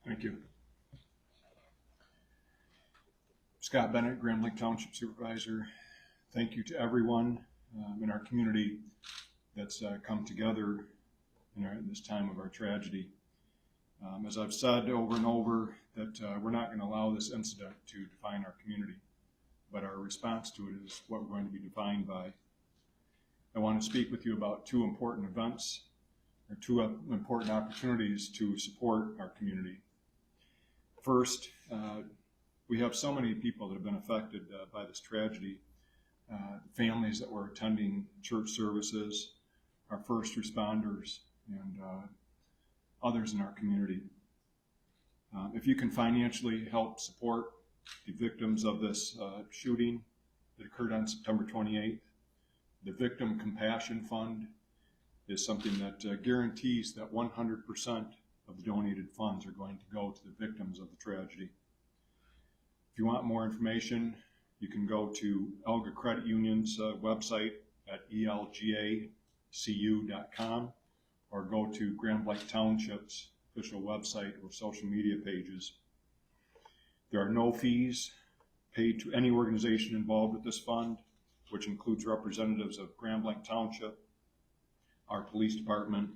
Thank you. Scott Bennett, Blanc Township Supervisor. Thank you to everyone in our community that's come together in this time of our tragedy. As I've said over and over, that we're not going to allow this incident to define our community, but our response to it is what we're going to be defined by. I want to speak with you about two important events, or two important opportunities to support our community. First, we have so many people that have been affected by this tragedy. Families that were attending church services, our first responders, and others in our community. If you can financially help support the victims of this shooting that occurred on September 28th, the Victim Compassion Fund is something that guarantees that 100% of the donated funds are going to go to the victims of the tragedy. If you want more information, you can go to Elga Credit Union's website at elgacu.com or go to Blanc Township's official website or social media pages. There are no fees paid to any organization involved with this fund, which includes representatives of Blanc Township, our police department,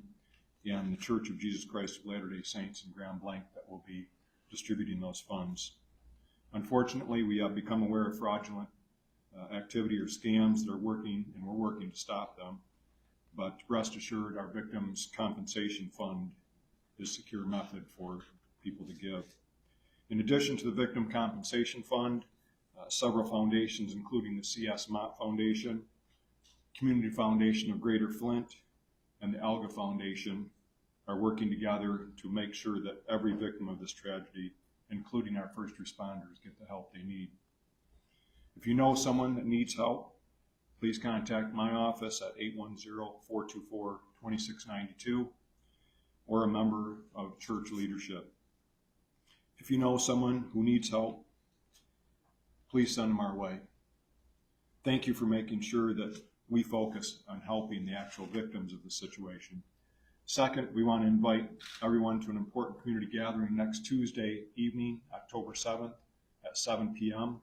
and the Church of Jesus Christ of Latter-day Saints in Grand Blanc that will be distributing those funds. Unfortunately, we have become aware of fraudulent activity or scams that are working, and we're working to stop them. But rest assured, our Victims Compensation Fund is a secure method for people to give. In addition to the Victim Compensation Fund, several foundations, including the C.S. Mott Foundation, Community Foundation of Greater Flint, and the Elga Foundation, are working together to make sure that every victim of this tragedy, including our first responders, get the help they need. If you know someone that needs help, please contact my office at 810-424-2692 or a member of church leadership. If you know someone who needs help, please send them our way. Thank you for making sure that we focus on helping the actual victims of the situation. Second, we want to invite everyone to an important community gathering next Tuesday evening, October 7th at 7 p.m.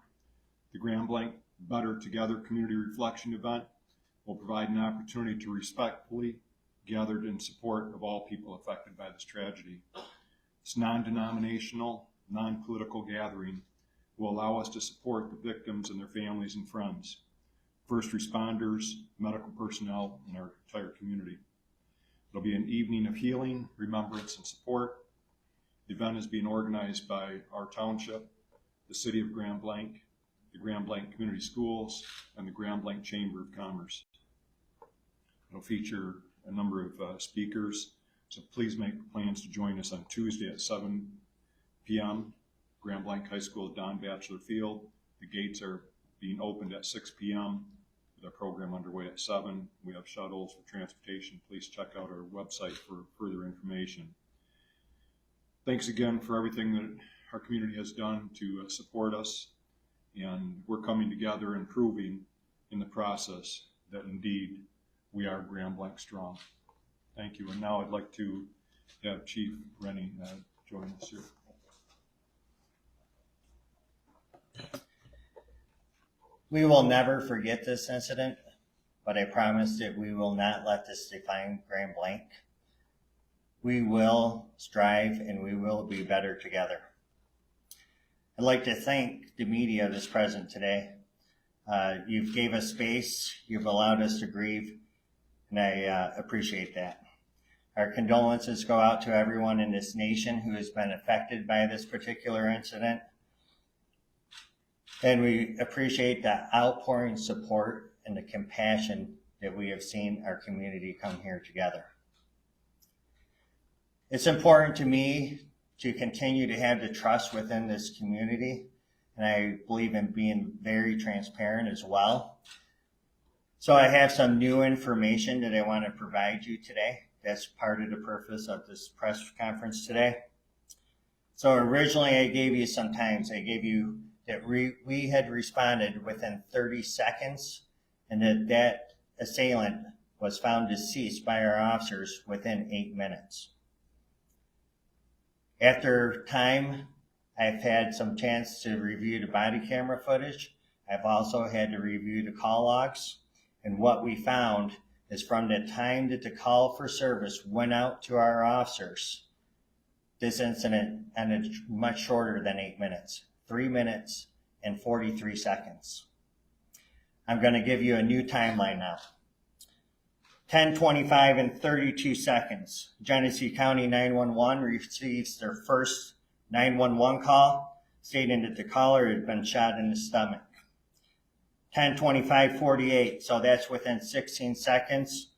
The Grand Blanc Better Together Community Reflection event will provide an opportunity to respectfully gather in support of all people affected by this tragedy. This non-denominational, non-political gathering will allow us to support the victims and their families and friends, first responders, medical personnel, and our entire community. It'll be an evening of healing, remembrance, and support. The event is being organized by our township, the City of Grand Blanc, the Grand Blanc Community Schools, and the Grand Blanc Chamber of Commerce. It'll feature a number of speakers, so please make plans to join us on Tuesday at 7 p.m. Grand Blanc High School at Don Batchelor Field. The gates are being opened at 6 p.m. with our program underway at 7. We have shuttles for transportation. Please check out our website for further information. Thanks again for everything that our community has done to support us, and we're coming together and proving in the process that indeed we are Grand Blanc strong. Thank you. And now I'd like to have Chief Rennie join us here. We will never forget this incident, but I promise that we will not let this define Grand Blanc. We will strive and we will be better together. I'd like to thank the media that's present today. You've gave us space, you've allowed us to grieve, and I appreciate that. Our condolences go out to everyone in this nation who has been affected by this particular incident. And we appreciate the outpouring support and the compassion that we have seen our community come here together. It's important to me to continue to have the trust within this community, and I believe in being very transparent as well. So I have some new information that I want to provide you today. That's part of the purpose of this press conference today. So originally I gave you some times. I gave you that we had responded within 30 seconds and that assailant was found deceased by our officers within 8 minutes. After time, I've had some chance to review the body camera footage. I've also had to review the call logs. And what we found is from the time that the call for service went out to our officers, this incident ended much shorter than 8 minutes, 3 minutes and 43 seconds. I'm going to give you a new timeline now. 10:25 and 32 seconds. Genesee County 911 receives their first 911 call stating that the caller had been shot in the stomach. 10:25:48, so that's within 16 seconds.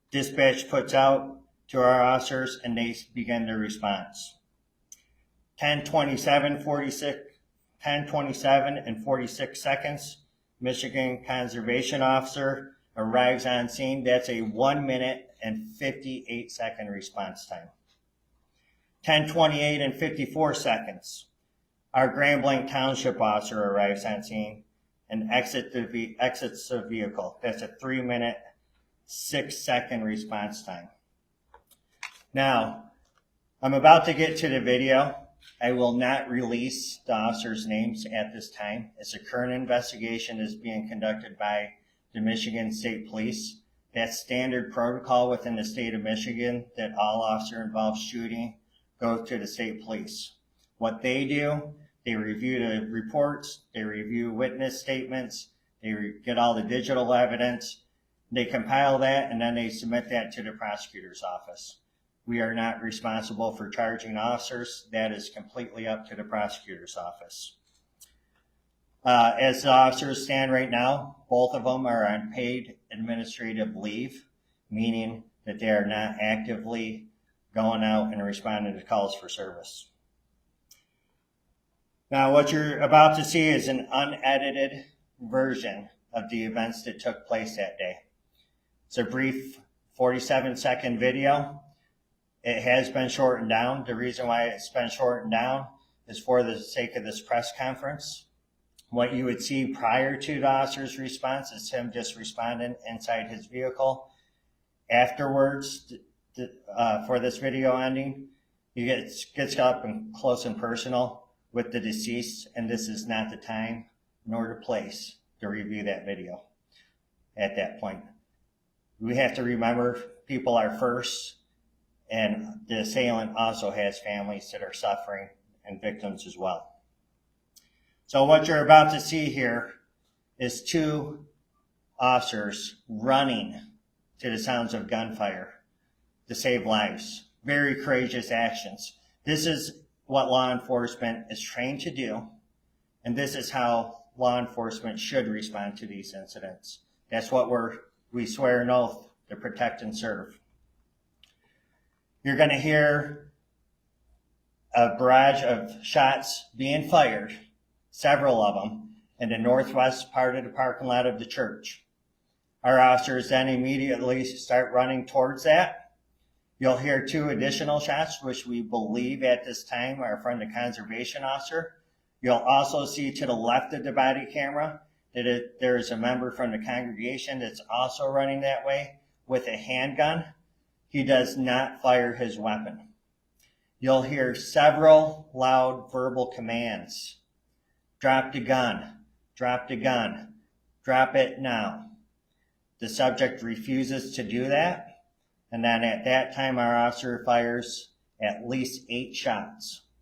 Dispatch puts out to our officers and they begin their response. 10:27 and 46 seconds. Michigan Conservation Officer arrives on scene. That's a 1 minute and 58 second response time. 10:28 and 54 seconds. Our Blanc Township officer arrives on scene and exits the vehicle. That's a 3 minute, 6 second response time. Now, I'm about to get to the video. I will not release the officers' names at this time. It's a current investigation that's being conducted by the Michigan State Police. That's standard protocol within the state of Michigan that all officer involved shooting go to the state police. What they do, they review the reports, they review witness statements, they get all the digital evidence, they compile that, and then they submit that to the prosecutor's office. We are not responsible for charging officers. That is completely up to the prosecutor's office. As the officers stand right now, both of them are on paid administrative leave, meaning that they are not actively going out and responding to calls for service. Now, what you're about to see is an unedited version of the events that took place that day. It's a brief 47-second video. It has been shortened down. The reason why it's been shortened down is for the sake of this press conference. What you would see prior to the officer's response is him just responding inside his vehicle. Afterwards, for this video ending, he gets up and close and personal with the deceased, and this is not the time nor the place to review that video at that point. We have to remember people are first, and the assailant also has families that are suffering and victims as well. So what you're about to see here is two officers running to the sounds of gunfire to save lives. Very courageous actions. This is what law enforcement is trained to do, and this is how law enforcement should respond to these incidents. That's what we swear an oath to protect and serve. You're going to hear a barrage of shots being fired, several of them, in the northwest part of the parking lot of the church. Our officers then immediately start running towards that. You'll hear two additional shots, which we believe at this time are from the conservation officer. You'll also see to the left of the body camera that there is a member from the congregation that's also running that way with a handgun. He does not fire his weapon. You'll hear several loud verbal commands. Drop the gun, drop the gun, drop it now. The subject refuses to do that, and then at that time our officer fires at least 8 shots.